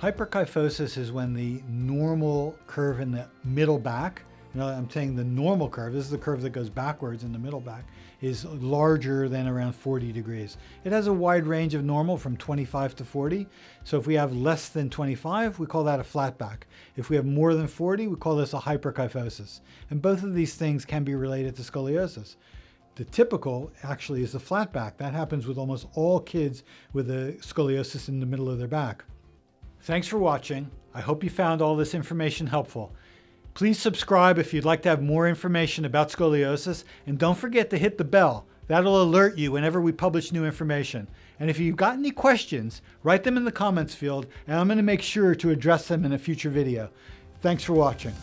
Hyperkyphosis is when the normal curve in the middle back, I'm saying the normal curve, this is the curve that goes backwards in the middle back, is larger than around 40 degrees. It has a wide range of normal from 25 to 40. So if we have less than 25, we call that a flat back. If we have more than 40, we call this a hyperkyphosis. And both of these things can be related to scoliosis. The typical actually is the flat back. That happens with almost all kids with a scoliosis in the middle of their back. Thanks for watching. I hope you found all this information helpful. Please subscribe if you'd like to have more information about scoliosis, and don't forget to hit the bell. That'll alert you whenever we publish new information. And if you've got any questions, write them in the comments field, and I'm going to make sure to address them in a future video. Thanks for watching.